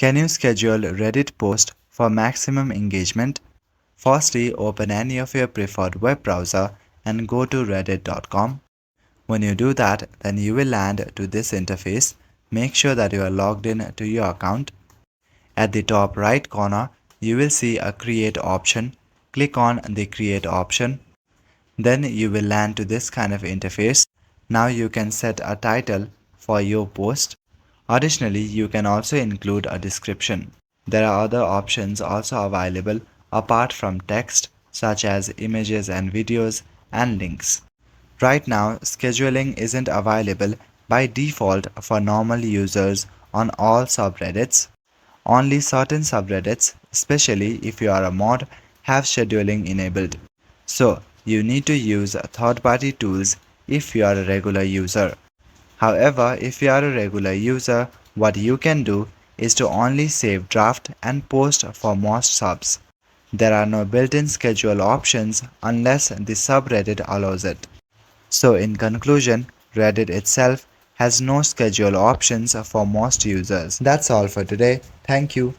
Can you schedule Reddit post for maximum engagement? Firstly, open any of your preferred web browser and go to reddit.com. When you do that, then you will land to this interface. Make sure that you are logged in to your account. At the top right corner, you will see a create option. Click on the create option. Then you will land to this kind of interface. Now you can set a title for your post. Additionally, you can also include a description. There are other options also available apart from text, such as images and videos and links. Right now, scheduling isn't available by default for normal users on all subreddits. Only certain subreddits, especially if you are a mod, have scheduling enabled. So, you need to use third-party tools if you are a regular user. However, if you are a regular user, what you can do is to only save draft and post for most subs. There are no built-in schedule options unless the subreddit allows it. So in conclusion, Reddit itself has no schedule options for most users. That's all for today. Thank you.